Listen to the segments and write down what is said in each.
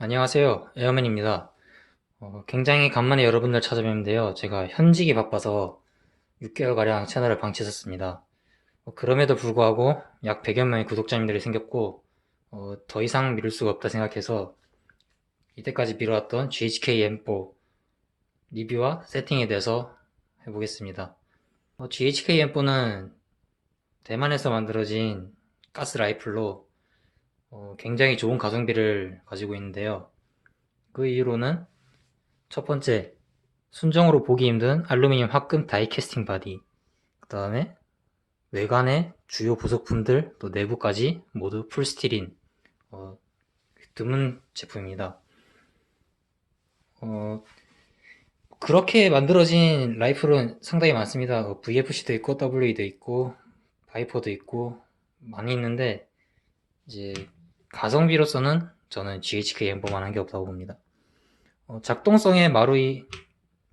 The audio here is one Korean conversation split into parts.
안녕하세요. 에어맨입니다. 굉장히 간만에 여러분들 찾아뵙는데요. 제가 현직이 바빠서 6개월가량 채널을 방치했었습니다. 그럼에도 불구하고 약 100여 명의 구독자님들이 생겼고, 더 이상 미룰 수가 없다 생각해서 이때까지 미뤄왔던 GHK-M4 리뷰와 세팅에 대해서 해보겠습니다. GHK-M4는 대만에서 만들어진 가스 라이플로 굉장히 좋은 가성비를 가지고 있는데요. 그 이유로는 첫 번째, 순정으로 보기 힘든 알루미늄 합금 다이 캐스팅 바디, 그 다음에 외관의 주요 부속품들 또 내부까지 모두 풀스틸인 드문 제품입니다. 그렇게 만들어진 라이플은 상당히 많습니다. VFC도 있고 WE도 있고 바이퍼도 있고 많이 있는데 이제 가성비로서는 저는 GHK 엠버만 한 게 없다고 봅니다. 작동성의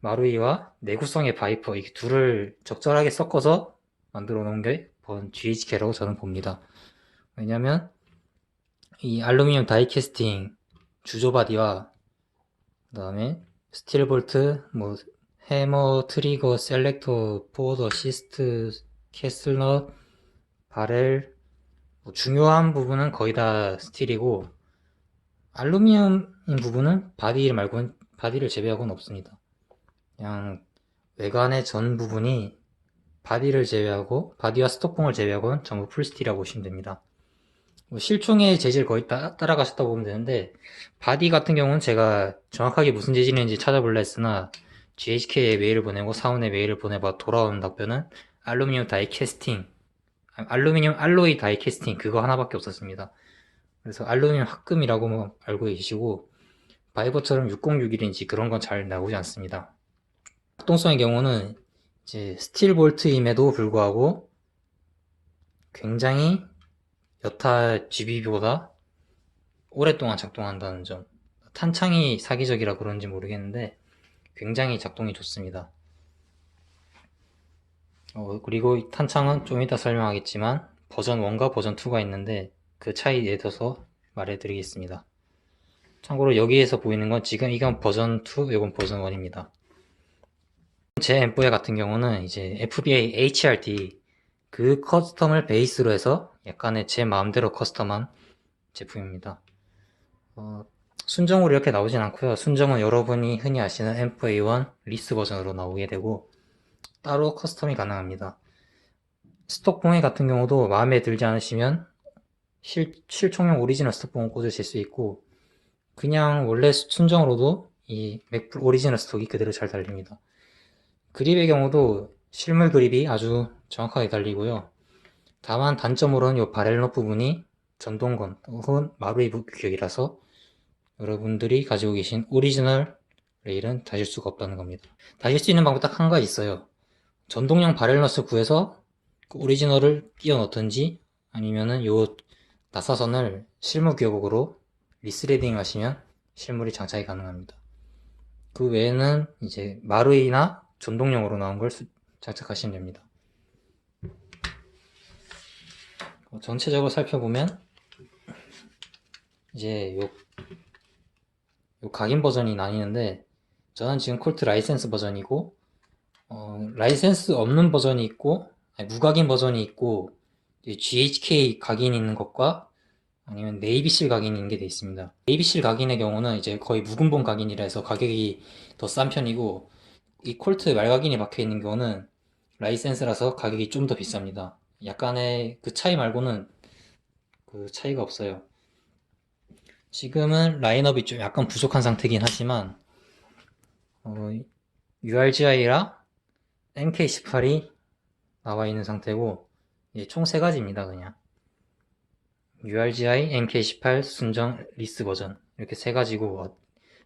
마루이와 내구성의 바이퍼 이 둘을 적절하게 섞어서 만들어 놓은 게 본 GHK라고 저는 봅니다. 왜냐면 이 알루미늄 다이캐스팅 주조 바디와 그 다음에 스틸 볼트, 뭐 해머, 트리거, 셀렉터, 포워드 어시스트, 캐슬넛, 바렐 뭐 중요한 부분은 거의 다 스틸이고 알루미늄 부분은 바디를 제외하고는 없습니다. 그냥 외관의 전 부분이 바디를 제외하고 바디와 스톡봉을 제외하고는 전부 풀스틸이라고 보시면 됩니다. 실총의 재질 거의 따라가셨다고 보면 되는데 바디 같은 경우는 제가 정확하게 무슨 재질인지 찾아볼라 했으나 GHK에 메일을 보내고 사원에 메일을 보내봐 돌아온 답변은 알루미늄 다이 캐스팅 알루미늄 알로이 다이 캐스팅 그거 하나밖에 없었습니다. 그래서 알루미늄 합금이라고 알고 계시고 바이버처럼 6061인지 그런 건 잘 나오지 않습니다. 작동성의 경우는 이제 스틸 볼트임에도 불구하고 굉장히 여타 GB보다 오랫동안 작동한다는 점. 탄창이 사기적이라 그런지 모르겠는데 굉장히 작동이 좋습니다. 그리고 이 탄창은 좀 이따 설명하겠지만 버전 1과 버전 2가 있는데 그 차이에 대해서 말해드리겠습니다. 참고로 여기에서 보이는 건 지금 이건 버전 2, 이건 버전 1입니다. 제 앰프의 같은 경우는 이제 FBA HRD 그 커스텀을 베이스로 해서 약간의 제 마음대로 커스텀한 제품입니다. 순정으로 이렇게 나오진 않고요. 순정은 여러분이 흔히 아시는 앰프 A1 리스 버전으로 나오게 되고 따로 커스텀이 가능합니다. 스톡 봉해 같은 경우도 마음에 들지 않으시면 실총용 오리지널 스톡 봉을 꽂으실 수 있고 그냥 원래 순정으로도 이 맥풀 오리지널 스톡이 그대로 잘 달립니다. 그립의 경우도 실물 그립이 아주 정확하게 달리고요. 다만 단점으로는 이 바렐넛 부분이 전동건 혹은 마루이 규격이라서 여러분들이 가지고 계신 오리지널 레일은 다실 수가 없다는 겁니다. 다실 수 있는 방법 딱 한 가지 있어요. 전동용 바렐넛을 구해서 그 오리지널을 끼워 넣든지 아니면은 요 나사선을 실무 교복으로 리스레딩 하시면 실물이 장착이 가능합니다. 그 외에는 이제 마루이나 전동용으로 나온 걸 장착하시면 됩니다. 전체적으로 살펴보면 이제 요 각인 버전이 나뉘는데 저는 지금 콜트 라이센스 버전이고 라이센스 없는 버전이 있고 무각인 버전이 있고 GHK 각인 있는 것과 아니면 네이비실 각인 있는 게 돼 있습니다. 네이비실 각인의 경우는 이제 거의 묵은본 각인이라 해서 가격이 더 싼 편이고 이 콜트 말각인이 박혀 있는 경우는 라이센스라서 가격이 좀 더 비쌉니다. 약간의 그 차이 말고는 그 차이가 없어요. 지금은 라인업이 좀 약간 부족한 상태긴 하지만 URGI랑 MK18이 나와 있는 상태고 총 3가지입니다. 그냥 URGI, MK18, 순정, 리스 버전 이렇게 3가지고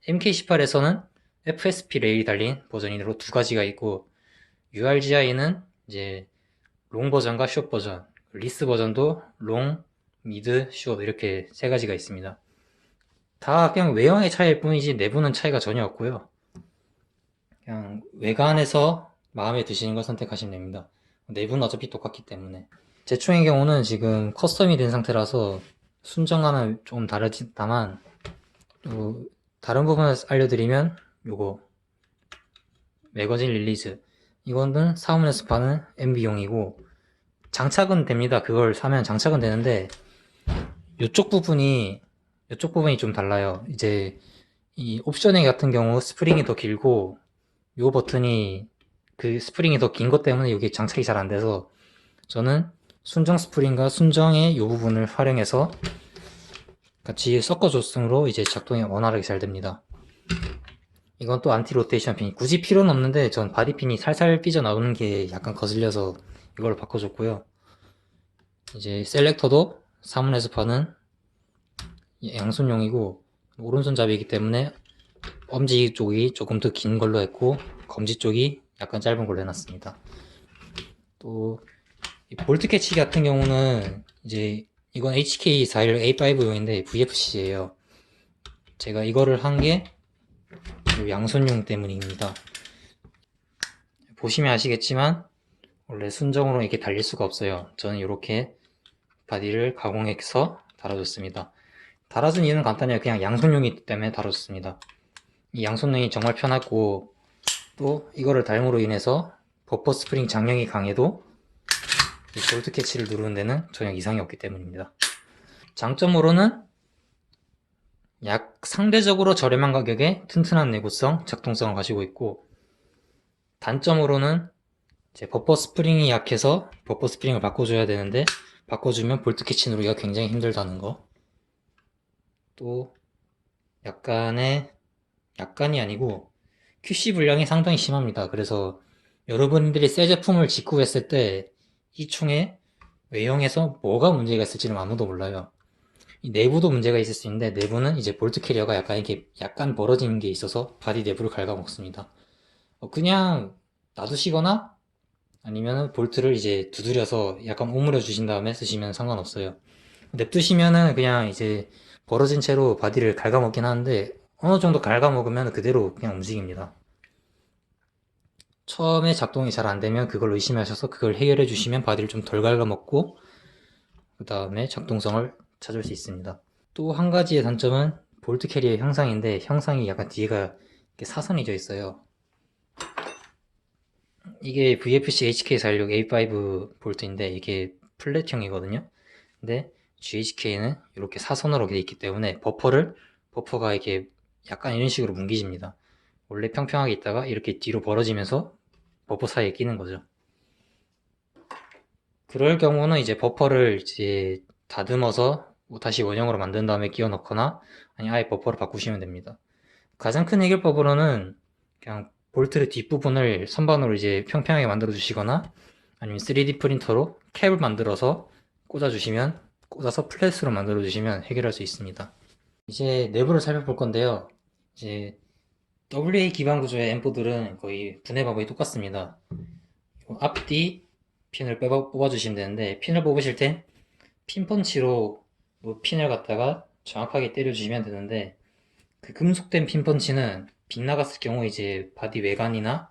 MK18에서는 FSP 레일이 달린 버전으로 2가지가 있고 URGI는 이제 롱 버전과 숏 버전 리스 버전도 롱, 미드, 숏 이렇게 3가지가 있습니다. 다 그냥 외형의 차이일 뿐이지 내부는 차이가 전혀 없고요. 그냥 외관에서 마음에 드시는 걸 선택하시면 됩니다. 내부는 어차피 똑같기 때문에 제 총의 경우는 지금 커스텀이 된 상태라서 순정과는 좀 다르다만 또 다른 부분을 알려드리면 요거 매거진 릴리즈, 이거는 사무실에서 파는 MB용이고 장착은 됩니다. 그걸 사면 장착은 되는데 이쪽 부분이 좀 달라요. 이제 이 옵션에 같은 경우 스프링이 더 길고 요 버튼이 그 스프링이 더 긴 것 때문에 이게 장착이 잘 안 돼서 저는 순정 스프링과 순정의 이 부분을 활용해서 같이 섞어줬으므로 이제 작동이 원활하게 잘 됩니다. 이건 또 안티 로테이션 핀, 굳이 필요는 없는데 전 바디핀이 살살 삐져나오는 게 약간 거슬려서 이걸 바꿔줬고요. 이제 셀렉터도 사문에서 파는 양손용이고 오른손잡이기 때문에 엄지 쪽이 조금 더 긴 걸로 했고 검지 쪽이 약간 짧은 걸로 해놨습니다. 또 볼트 캐치 같은 경우는 이제 이건 HK41A5용인데 VFC예요. 제가 이거를 한 게 양손용 때문입니다. 보시면 아시겠지만 원래 순정으로 이렇게 달릴 수가 없어요. 저는 이렇게 바디를 가공해서 달아줬습니다. 달아준 이유는 간단해요. 그냥 양손용이기 때문에 달아줬습니다. 이 양손용이 정말 편하고 또 이거를 달므로 인해서 버퍼 스프링 장력이 강해도 이 볼트 캐치를 누르는 데는 전혀 이상이 없기 때문입니다. 장점으로는 약 상대적으로 저렴한 가격에 튼튼한 내구성, 작동성을 가지고 있고 단점으로는 이제 버퍼 스프링이 약해서 버퍼 스프링을 바꿔줘야 되는데 바꿔주면 볼트 캐치 누르기가 굉장히 힘들다는 거. 또 약간이 아니고 QC 불량이 상당히 심합니다. 그래서 여러분들이 새 제품을 직구했을 때 이 총의 외형에서 뭐가 문제가 있을지는 아무도 몰라요. 이 내부도 문제가 있을 수 있는데 내부는 이제 볼트 캐리어가 약간 이렇게 약간 벌어지는 게 있어서 바디 내부를 갉아먹습니다. 그냥 놔두시거나 아니면 볼트를 이제 두드려서 약간 오므려 주신 다음에 쓰시면 상관없어요. 냅두시면은 그냥 이제 벌어진 채로 바디를 갉아먹긴 하는데 어느 정도 갉아먹으면 그대로 그냥 움직입니다. 처음에 작동이 잘 안되면 그걸 의심하셔서 그걸 해결해 주시면 바디를 좀 덜 갉아먹고 그 다음에 작동성을 찾을 수 있습니다. 또 한 가지의 단점은 볼트 캐리의 형상인데 형상이 약간 뒤가 이렇게 사선이 져 있어요. 이게 VFC HK416A5 볼트인데 이게 플랫형이거든요. 근데 GHK는 이렇게 사선으로 되어 있기 때문에 버퍼가 이렇게 약간 이런 식으로 뭉개집니다. 원래 평평하게 있다가 이렇게 뒤로 벌어지면서 버퍼 사이에 끼는 거죠. 그럴 경우는 이제 버퍼를 이제 다듬어서 다시 원형으로 만든 다음에 끼워 넣거나 아니 아예 버퍼를 바꾸시면 됩니다. 가장 큰 해결법으로는 그냥 볼트의 뒷부분을 선반으로 이제 평평하게 만들어 주시거나 아니면 3D 프린터로 캡을 만들어서 꽂아서 플랫으로 만들어 주시면 해결할 수 있습니다. 이제 내부를 살펴볼 건데요. 이제 WA 기반 구조의 앰프들은 거의 분해 방법이 똑같습니다. 앞뒤 핀을 뽑아주시면 되는데 핀을 뽑으실 땐 핀펀치로 핀을 갖다가 정확하게 때려주시면 되는데 그 금속된 핀펀치는 빗나갔을 경우 이제 바디 외관이나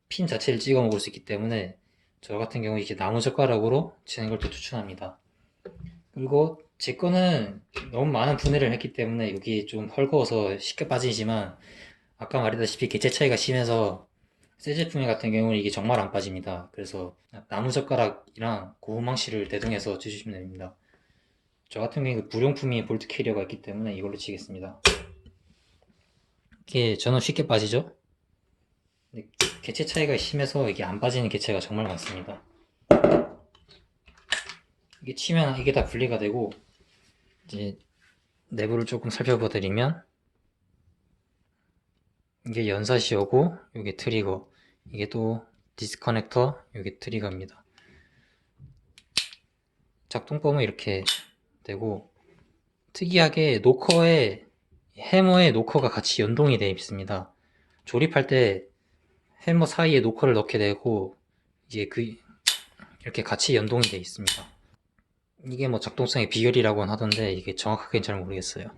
핀 자체를 찍어 먹을 수 있기 때문에 저 같은 경우 이렇게 나무젓가락으로 치는 걸 또 추천합니다. 그리고 제 거는 너무 많은 분해를 했기 때문에 여기 좀 헐거워서 쉽게 빠지지만 아까 말했다시피 개체 차이가 심해서 새 제품 같은 경우는 이게 정말 안 빠집니다. 그래서 나무젓가락이랑 고무망치를 대동해서 치시면 됩니다. 저 같은 경우는 불용품이 볼트 캐리어가 있기 때문에 이걸로 치겠습니다. 이게 저는 쉽게 빠지죠? 근데 개체 차이가 심해서 이게 안 빠지는 개체가 정말 많습니다. 이게 치면 이게 다 분리가 되고 이제 내부를 조금 살펴봐 드리면 이게 연사시어고 이게 트리거, 이게 또 디스커넥터, 이게 트리거입니다. 작동법은 이렇게 되고 특이하게 해머에 노커가 같이 연동이 되어 있습니다. 조립할 때 해머 사이에 노커를 넣게 되고 이제 이렇게 같이 연동이 되어 있습니다. 이게 뭐 작동성의 비결이라고는 하던데 이게 정확하게는 잘 모르겠어요.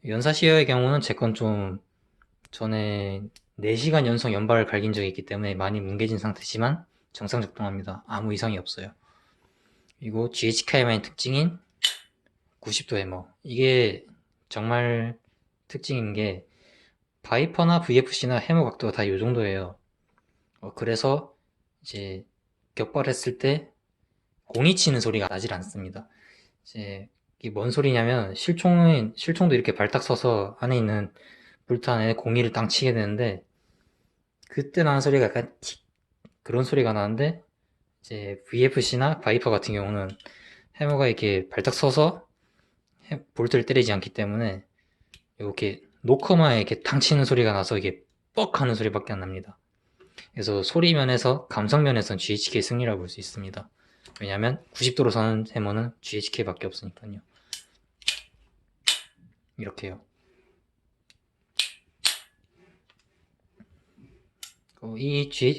연사시어의 경우는 제 건 좀 전에 4시간 연속 연발을 갈긴 적이 있기 때문에 많이 뭉개진 상태지만 정상 작동합니다. 아무 이상이 없어요. 그리고 GHK만의 특징인 90도 해머, 이게 정말 특징인 게 바이퍼나 VFC나 해머 각도가 다 이 정도예요. 그래서 이제 격발했을 때 공이 치는 소리가 나질 않습니다. 이제 이게 뭔 소리냐면 실총도 이렇게 발딱 서서 안에 있는 볼트 안에 공이를 땅 치게 되는데 그때 나는 소리가 약간 틱 그런 소리가 나는데 이제 VFC나 바이퍼 같은 경우는 해머가 이렇게 발딱 서서 볼트를 때리지 않기 때문에 이렇게 노커마에 이렇게 탕 치는 소리가 나서 이게 뻑 하는 소리밖에 안 납니다. 그래서 소리 면에서 감성 면에서는 GHK 승리라고 볼 수 있습니다. 왜냐면 90도로 서는 해머는 GHK밖에 없으니까요. 이렇게요.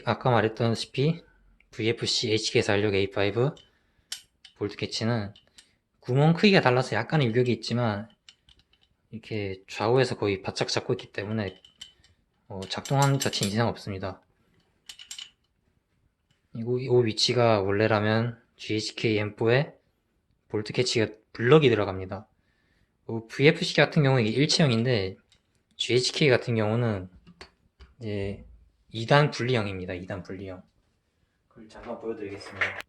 아까 말했다시피 VFC HK416 A5 볼트 캐치는 구멍 크기가 달라서 약간의 유격이 있지만 이렇게 좌우에서 거의 바짝 잡고 있기 때문에 작동하는 자체는 이상 없습니다. 이 위치가 원래라면 GHK M4에 볼트 캐치가 블럭이 들어갑니다. VFC 같은 경우는 이게 일체형인데 GHK 같은 경우는 이제 2단 분리형입니다. 2단 분리형. 그걸 잠깐 보여드리겠습니다.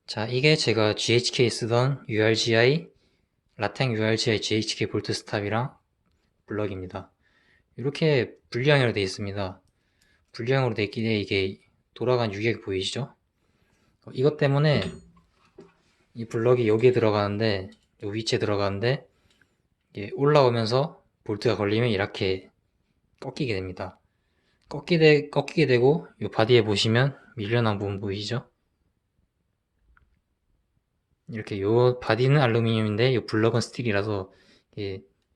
자, 이게 제가 GHK 쓰던 URGI 라텍 URGI GHK 볼트 스탑이랑 블럭입니다. 이렇게 분리형으로 되어 있습니다. 분리형으로 되어 있기에 이게 돌아간 유격 보이시죠? 이것 때문에 이 블럭이 여기에 들어가는데 이 위치에 들어가는데 이게 올라오면서 볼트가 걸리면 이렇게 꺾이게 됩니다. 꺾이게 되고 이 바디에 보시면 밀려난 부분 보이시죠? 이렇게 요 바디는 알루미늄인데 이 블럭은 스틸이라서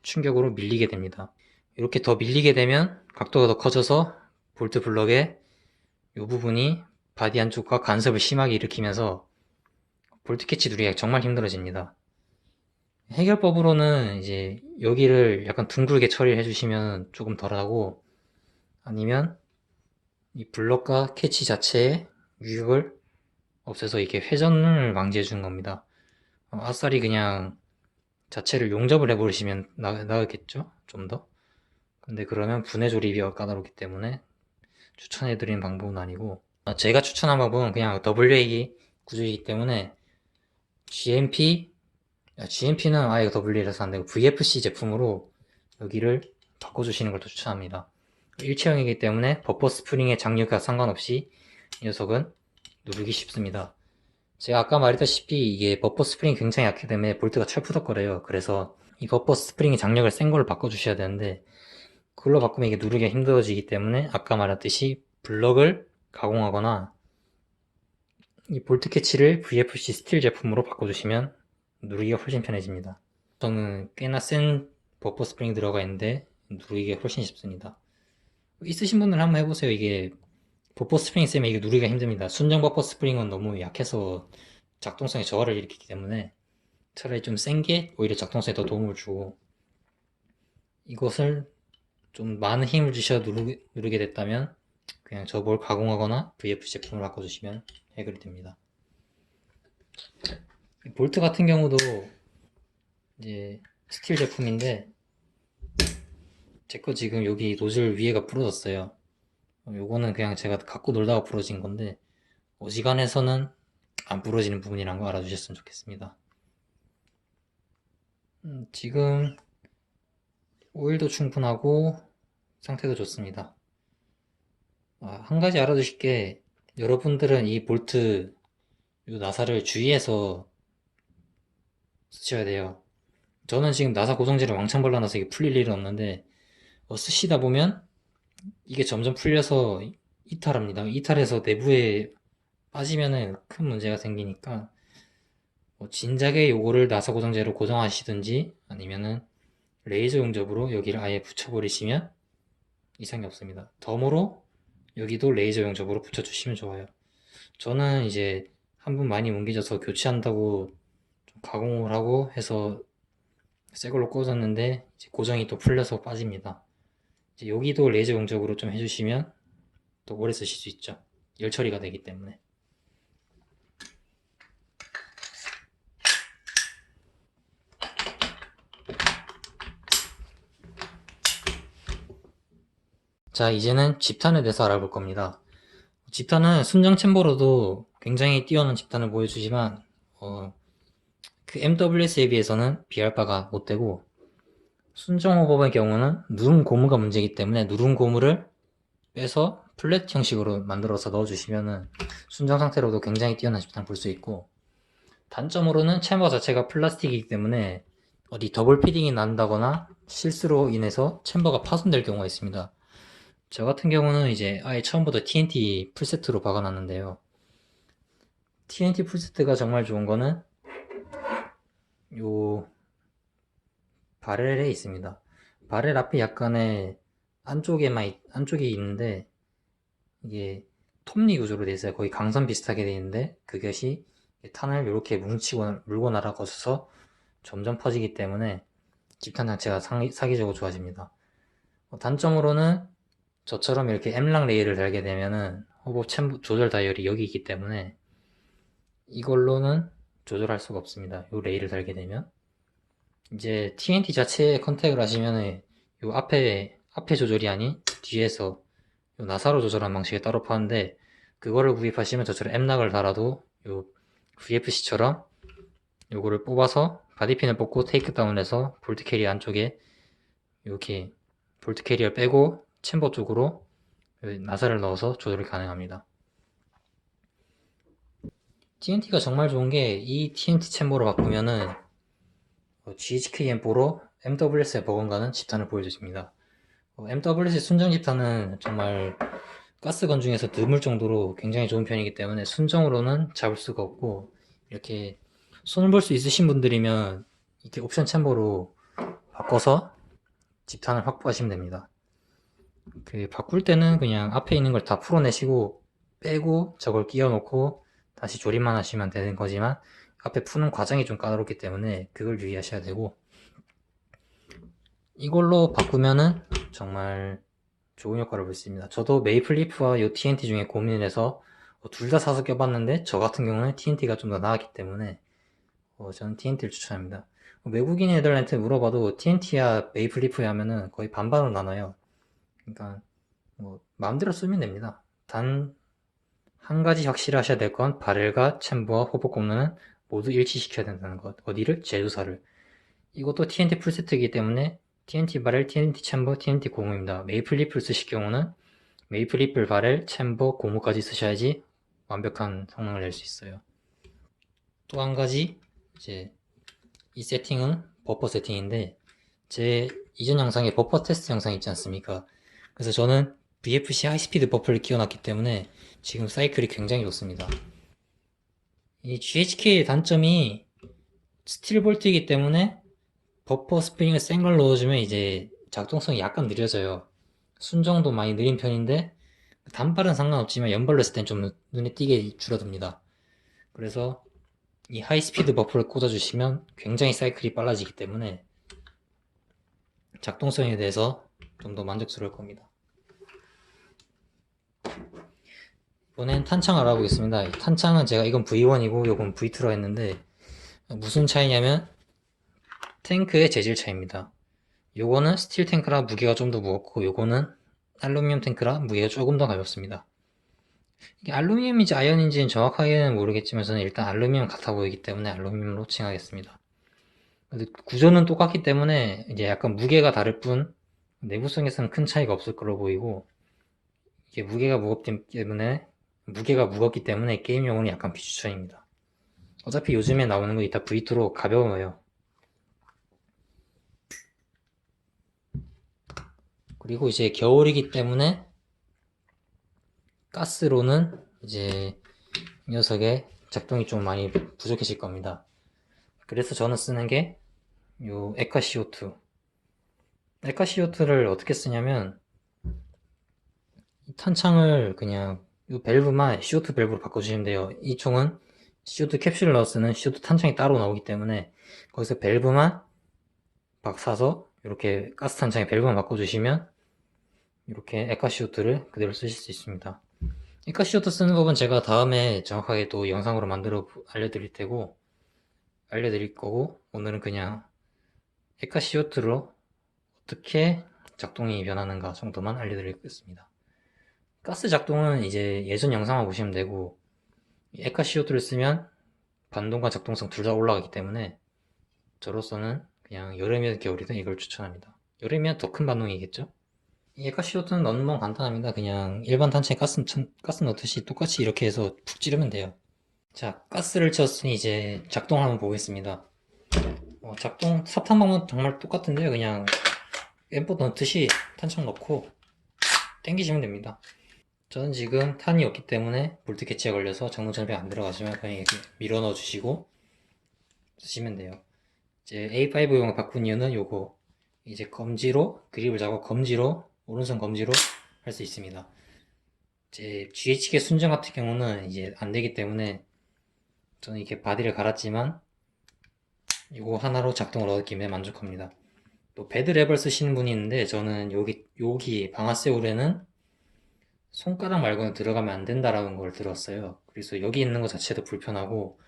충격으로 밀리게 됩니다. 이렇게 더 밀리게 되면 각도가 더 커져서 볼트 블럭의 이 부분이 바디 안쪽과 간섭을 심하게 일으키면서 볼트 캐치 누리기가 정말 힘들어집니다. 해결법으로는 이제 여기를 약간 둥글게 처리를 해주시면 조금 덜하고 아니면 이 블럭과 캐치 자체의 유격을 없애서 이렇게 회전을 방지해 주는 겁니다. 아싸리 그냥 자체를 용접을 해버리시면 나으겠죠? 좀 더. 근데 그러면 분해 조립이 까다롭기 때문에 추천해드리는 방법은 아니고 제가 추천한 방법은 그냥 WA 구조이기 때문에 GMP는 아예 WA라서 안되고 VFC 제품으로 여기를 바꿔주시는 걸 더 추천합니다. 일체형이기 때문에 버퍼 스프링의 장력과 상관없이 이 녀석은 누르기 쉽습니다. 제가 아까 말했다시피 이게 버퍼 스프링이 굉장히 약하기 때문에 볼트가 철푸덕거려요. 그래서 이 버퍼 스프링의 장력을 센 걸로 바꿔주셔야 되는데 그걸로 바꾸면 이게 누르기가 힘들어지기 때문에 아까 말했듯이 블럭을 가공하거나 이 볼트 캐치를 VFC 스틸 제품으로 바꿔주시면 누르기가 훨씬 편해집니다. 저는 꽤나 센 버퍼 스프링 들어가 있는데 누르기가 훨씬 쉽습니다. 있으신 분들 한번 해보세요. 이게 버퍼 스프링 세면 이게 누르기가 힘듭니다. 순정 버퍼 스프링은 너무 약해서 작동성에 저하를 일으키기 때문에 차라리 좀 센 게 오히려 작동성에 더 도움을 주고 이것을 좀 많은 힘을 주셔 누르게 됐다면 그냥 저걸 가공하거나 VF 제품을 바꿔주시면 해결이 됩니다. 볼트 같은 경우도 이제 스틸 제품인데 제 거 지금 여기 노즐 위에가 부러졌어요. 요거는 그냥 제가 갖고 놀다가 부러진 건데 어지간해서는 안 부러지는 부분이란 거 알아주셨으면 좋겠습니다. 지금 오일도 충분하고 상태도 좋습니다. 한 가지 알아두실 게 여러분들은 이 볼트 이 나사를 주의해서 쓰셔야 돼요. 저는 지금 나사 고정제를 왕창 발라놔서 이게 풀릴 일은 없는데 쓰시다 보면 이게 점점 풀려서 이탈합니다. 이탈해서 내부에 빠지면은 큰 문제가 생기니까 진작에 요거를 나사 고정제로 고정하시든지 아니면은 레이저 용접으로 여기를 아예 붙여버리시면 이상이 없습니다. 덤으로 여기도 레이저 용접으로 붙여주시면 좋아요. 저는 이제 한 번 많이 옮겨져서 교체한다고 좀 가공을 하고 해서 새 걸로 꽂았는데 이제 고정이 또 풀려서 빠집니다. 이제 여기도 레이저 용접으로 좀 해주시면 또 오래 쓰실 수 있죠. 열 처리가 되기 때문에. 자, 이제는 집탄에 대해서 알아볼 겁니다. 집탄은 순정 챔버로도 굉장히 뛰어난 집탄을 보여주지만 그 MWS에 비해서는 비할 바가 못되고, 순정 호법의 경우는 누름 고무가 문제이기 때문에 누름 고무를 빼서 플랫 형식으로 만들어서 넣어주시면은 순정 상태로도 굉장히 뛰어난 집탄 볼 수 있고, 단점으로는 챔버 자체가 플라스틱이기 때문에 어디 더블 피딩이 난다거나 실수로 인해서 챔버가 파손될 경우가 있습니다. 저 같은 경우는 이제 아예 처음부터 TNT 풀세트로 박아놨는데요. TNT 풀세트가 정말 좋은 거는 요 바렐에 있습니다. 바렐 앞에 약간의 안쪽에 있는데, 이게 톱니 구조로 되어 있어요. 거의 강선 비슷하게 되어 있는데, 그것이 탄을 이렇게 뭉치고 물고 날아가셔서 점점 퍼지기 때문에 집탄 자체가 사기적으로 좋아집니다. 단점으로는 저처럼 이렇게 M랑 레일을 달게 되면은 호법 조절 다이얼이 여기 있기 때문에 이걸로는 조절할 수가 없습니다. 이 레일을 달게 되면 이제 TNT 자체에 컨택을 하시면은 요 앞에 조절이 아닌 뒤에서 요 나사로 조절하는 방식에 따로 파는데, 그거를 구입하시면 저처럼 M락을 달아도 요 VFC처럼 요거를 뽑아서 바디핀을 뽑고 테이크다운해서 볼트 캐리어 안쪽에 이렇게 볼트 캐리어를 빼고 챔버 쪽으로 나사를 넣어서 조절이 가능합니다. TNT가 정말 좋은 게, 이 TNT 챔버로 바꾸면은 GHKM4로 MWS에 버금가는 집탄을 보여줍니다. MWS 순정 집탄은 정말 가스건 중에서 드물 정도로 굉장히 좋은 편이기 때문에 순정으로는 잡을 수가 없고, 이렇게 손을 볼 수 있으신 분들이면 이렇게 옵션 챔버로 바꿔서 집탄을 확보하시면 됩니다. 그 바꿀 때는 그냥 앞에 있는 걸 다 풀어내시고 빼고 저걸 끼워 놓고 다시 조립만 하시면 되는 거지만, 앞에 푸는 과정이 좀 까다롭기 때문에 그걸 유의하셔야 되고, 이걸로 바꾸면은 정말 좋은 효과를 볼 수 있습니다. 저도 메이플 리프와 요 TNT 중에 고민을 해서 둘 다 사서 껴봤는데, 저 같은 경우는 TNT가 좀 더 나았기 때문에 저는 TNT를 추천합니다. 외국인 애들한테 물어봐도 TNT야 메이플 리프야 하면은 거의 반반으로 나눠요. 그러니까 마음대로 쓰면 됩니다. 단 한 가지 확실하셔야 될 건 바렐과 챔버와 호복功能은 모두 일치시켜야 된다는 것. 어디를? 제조사를. 이것도 TNT 풀세트이기 때문에 TNT 바렐, TNT 챔버, TNT 고무입니다. 메이플 리플 쓰실 경우는 메이플 리플 바렐, 챔버, 고무까지 쓰셔야지 완벽한 성능을 낼 수 있어요. 또 한 가지, 이제 이 세팅은 버퍼 세팅인데, 제 이전 영상에 버퍼 테스트 영상 있지 않습니까? 그래서 저는 VFC 하이스피드 버퍼를 끼워놨기 때문에 지금 사이클이 굉장히 좋습니다. 이 GHK의 단점이 스틸 볼트이기 때문에 버퍼 스프링을 센 걸 넣어주면 이제 작동성이 약간 느려져요. 순정도 많이 느린 편인데 단발은 상관없지만 연발로 했을 땐 좀 눈에 띄게 줄어듭니다. 그래서 이 하이스피드 버퍼를 꽂아주시면 굉장히 사이클이 빨라지기 때문에 작동성에 대해서 좀 더 만족스러울 겁니다. 이번엔 탄창 알아보겠습니다. 탄창은 제가 이건 V1이고 이건 V2로 했는데, 무슨 차이냐면 탱크의 재질 차이입니다. 요거는 스틸 탱크라 무게가 좀 더 무겁고, 요거는 알루미늄 탱크라 무게가 조금 더 가볍습니다. 이게 알루미늄인지 아연인지는 정확하게는 모르겠지만 저는 일단 알루미늄 같아 보이기 때문에 알루미늄으로 칭하겠습니다. 구조는 똑같기 때문에 이제 약간 무게가 다를 뿐 내구성에서는 큰 차이가 없을 거로 보이고, 이게 무게가 무겁기 때문에 게임용으로는 약간 비추천입니다. 어차피 요즘에 나오는 거 다 V2로 가벼워요. 그리고 이제 겨울이기 때문에 가스로는 이제 이 녀석의 작동이 좀 많이 부족해질 겁니다. 그래서 저는 쓰는 게 요 에카 CO2. 에카 CO2를 어떻게 쓰냐면, 이 탄창을 그냥 이 밸브만 CO2 밸브로 바꿔주시면 돼요. 이 총은 CO2 캡슐을 넣어 쓰는 CO2 탄창이 따로 나오기 때문에 거기서 밸브만 박 사서 이렇게 가스 탄창에 밸브만 바꿔주시면 이렇게 에카 CO2를 그대로 쓰실 수 있습니다. 에카 CO2 쓰는 법은 제가 다음에 정확하게 또 영상으로 만들어 알려드릴 거고, 오늘은 그냥 에카 CO2로 어떻게 작동이 변하는가 정도만 알려드리겠습니다. 가스 작동은 이제 예전 영상을 보시면 되고, 에카 CO2를 쓰면 반동과 작동성 둘 다 올라가기 때문에 저로서는 그냥 여름이든 겨울이든 이걸 추천합니다. 여름이면 더 큰 반동이겠죠? 이 에카 CO2는 넣는 건 간단합니다. 그냥 일반 탄창에 가스 넣듯이 똑같이 이렇게 해서 푹 찌르면 돼요. 자, 가스를 채웠으니 이제 작동 한번 보겠습니다. 작동 삽탄 방법은 정말 똑같은데요. 그냥 엠포 넣듯이 탄창 넣고 당기시면 됩니다. 저는 지금 탄이 없기 때문에 볼트 캐치가 걸려서 장동 절벽 안 들어가지만 그냥 이렇게 밀어 넣어 주시고 쓰시면 돼요. 이제 A5용을 바꾼 이유는 요거 이제 검지로 그립을 잡고 검지로 오른손 검지로 할 수 있습니다. 이제 GHK 순정 같은 경우는 이제 안 되기 때문에 저는 이렇게 바디를 갈았지만 이거 하나로 작동을 얻기에 만족합니다. 또 베드랩을 쓰시는 분이 있는데 저는 여기 방아쇠홀에는 손가락 말고는 들어가면 안 된다라는 걸 들었어요. 그래서 여기 있는 것 자체도 불편하고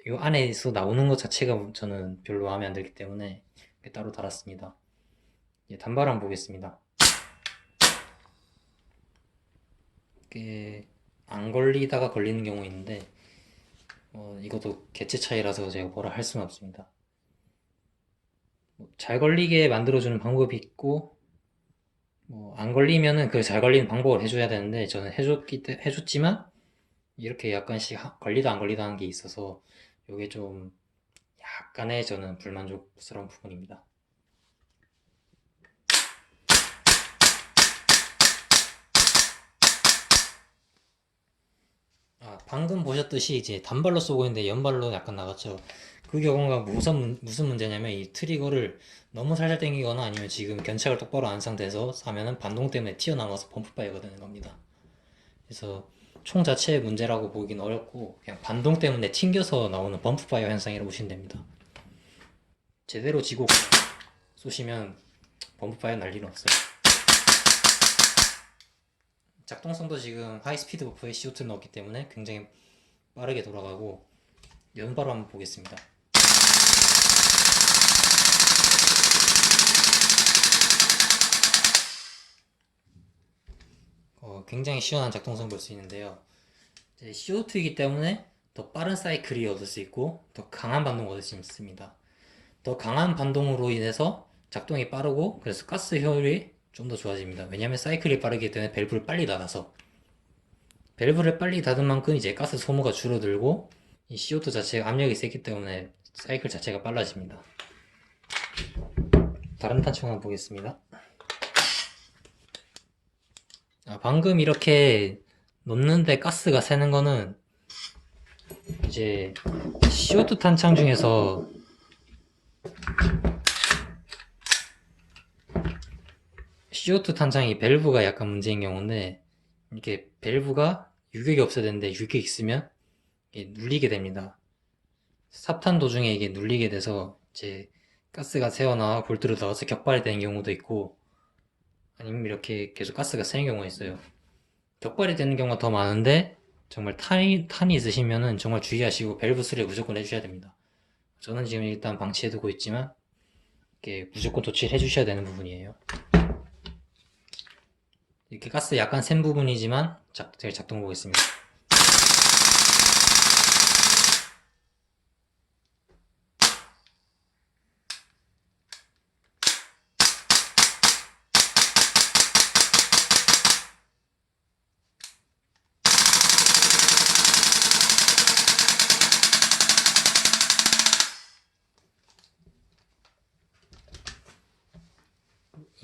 이 안에서 나오는 것 자체가 저는 별로 마음에 안 들기 때문에 따로 달았습니다. 단발 한번 보겠습니다. 이게 안 걸리다가 걸리는 경우 있는데 이것도 개체 차이라서 제가 뭐라 할 수는 없습니다. 잘 걸리게 만들어주는 방법이 있고 안 걸리면은 그 잘 걸리는 방법을 해줘야 되는데 저는 해줬지만 이렇게 약간씩 걸리다 안 걸리다 하는 게 있어서 이게 좀 약간의 저는 불만족스러운 부분입니다. 방금 보셨듯이 이제 단발로 쏘고 있는데 연발로 약간 나갔죠. 그 경우가 무슨 문제냐면 이 트리거를 너무 살살 당기거나 아니면 지금 견착을 똑바로 안 상태에서 사면은 반동 때문에 튀어나와서 펌프파이어가 되는 겁니다. 그래서 총 자체의 문제라고 보긴 어렵고 그냥 반동 때문에 튕겨서 나오는 펌프파이어 현상이라고 보시면 됩니다. 제대로 지고 쏘시면 펌프파이어 날 일은 없어요. 작동성도 지금 하이스피드 버프에 CO2를 넣었기 때문에 굉장히 빠르게 돌아가고 연바로 한번 보겠습니다. 굉장히 시원한 작동성 볼 수 있는데요. CO2이기 때문에 더 빠른 사이클이 얻을 수 있고 더 강한 반동을 얻을 수 있습니다. 더 강한 반동으로 인해서 작동이 빠르고 그래서 가스 효율이 좀 더 좋아집니다. 왜냐하면 사이클이 빠르기 때문에 밸브를 빨리 닫아서 밸브를 빨리 닫은 만큼 이제 가스 소모가 줄어들고 이 CO2 자체가 압력이 세기 때문에 사이클 자체가 빨라집니다. 다른 탄창 한번 보겠습니다. 방금 이렇게 넣는데 가스가 새는 거는 이제 CO2 탄창 중에서 CO2 탄창이 밸브가 약간 문제인 경우인데 이렇게 밸브가 유격이 없어야 되는데 유격이 있으면 이게 눌리게 됩니다. 삽탄 도중에 이게 눌리게 돼서 이제 가스가 새어나와 볼트로 나와서 격발이 되는 경우도 있고 아니면 이렇게 계속 가스가 새는 경우가 있어요. 격발이 되는 경우가 더 많은데 정말 탄이 있으시면은 정말 주의하시고 밸브 수리를 무조건 해주셔야 됩니다. 저는 지금 일단 방치해두고 있지만 이렇게 무조건 조치를 해주셔야 되는 부분이에요. 이렇게 가스 약간 센 부분이지만 제가 작동 보겠습니다.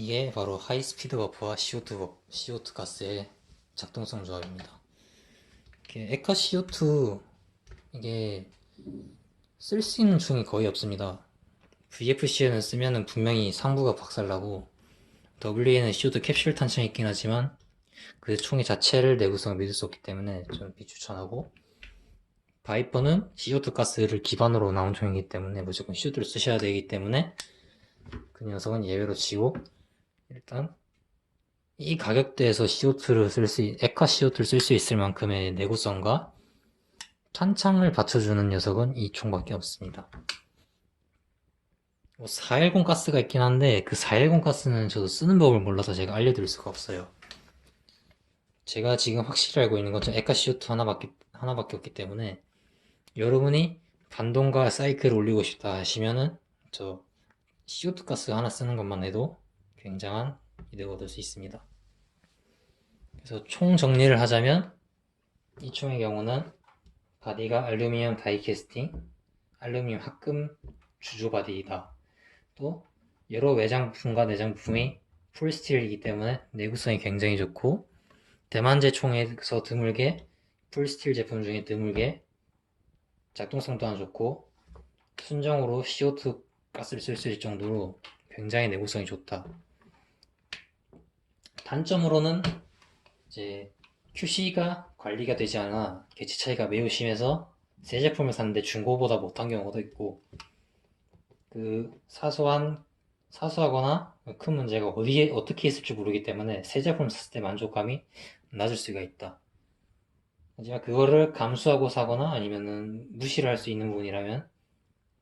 이게 바로 하이스피드 버프와 CO2 가스의 작동성 조합입니다. 에카 CO2 이게 쓸 수 있는 총이 거의 없습니다. VFC에는 쓰면은 분명히 상부가 박살나고 WA는 CO2 캡슐 탄창이 있긴 하지만 그 총의 자체를 내구성을 믿을 수 없기 때문에 저는 비추천하고 바이퍼는 CO2 가스를 기반으로 나온 총이기 때문에 무조건 CO2를 쓰셔야 되기 때문에 그 녀석은 예외로 치고 일단 이 가격대에서 에카 CO2를 쓸 수 있을 만큼의 내구성과 탄창을 받쳐주는 녀석은 이 총밖에 없습니다. 410 가스가 있긴 한데 그 410 가스는 저도 쓰는 법을 몰라서 제가 알려드릴 수가 없어요. 제가 지금 확실히 알고 있는 건 에카 CO2 하나밖에 없기 때문에 여러분이 반동과 사이클을 올리고 싶다 하시면은 저 CO2 가스 하나 쓰는 것만 해도 굉장한 이득을 얻을 수 있습니다. 그래서 총 정리를 하자면 이 총의 경우는 바디가 알루미늄 다이캐스팅, 알루미늄 합금 주조 바디이다. 또 여러 외장 부품과 내장 부품이 풀스틸이기 때문에 내구성이 굉장히 좋고 대만제 총에서 드물게 풀스틸 제품 중에 드물게 작동성 또한 좋고 순정으로 CO2 가스를 쓸 수 있을 정도로 굉장히 내구성이 좋다. 단점으로는 이제 QC가 관리가 되지 않아 개체 차이가 매우 심해서 새 제품을 샀는데 중고보다 못한 경우도 있고 그 사소하거나 큰 문제가 어디에 어떻게 있을지 모르기 때문에 새 제품을 샀을 때 만족감이 낮을 수가 있다. 하지만 그거를 감수하고 사거나 아니면은 무시를 할 수 있는 부분이라면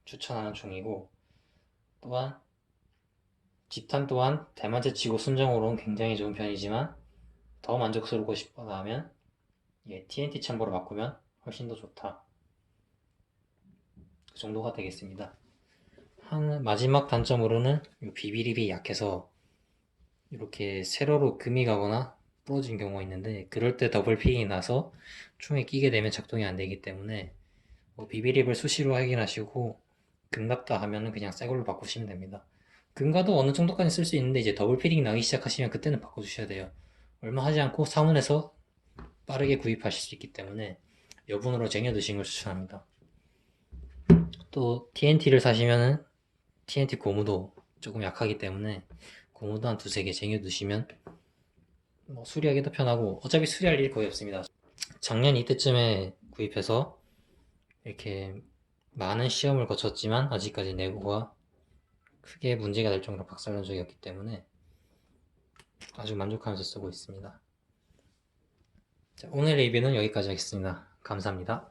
추천하는 총이고 또한 집탄 또한 대만제 치고 순정으로는 굉장히 좋은 편이지만 더 만족스럽고 싶다 하면 TNT 챔버로 바꾸면 훨씬 더 좋다. 그 정도가 되겠습니다. 한 마지막 단점으로는 비비립이 약해서 이렇게 세로로 금이 가거나 부러진 경우가 있는데 그럴 때 더블 픽이 나서 총에 끼게 되면 작동이 안 되기 때문에 비비립을 수시로 확인하시고 금났다 하면은 그냥 새 걸로 바꾸시면 됩니다. 금가도 어느 정도까지 쓸 수 있는데 이제 더블 필링 나기 시작하시면 그때는 바꿔주셔야 돼요. 얼마 하지 않고 상온에서 빠르게 구입하실 수 있기 때문에 여분으로 쟁여두시는 걸 추천합니다. 또 TNT를 사시면은 TNT 고무도 조금 약하기 때문에 고무도 한 두세 개 쟁여두시면 수리하기도 편하고 어차피 수리할 일이 거의 없습니다. 작년 이때쯤에 구입해서 이렇게 많은 시험을 거쳤지만 아직까지 내구가 크게 문제가 될 정도로 박살난 적이 없기 때문에 아주 만족하면서 쓰고 있습니다. 자, 오늘 리뷰는 여기까지 하겠습니다. 감사합니다.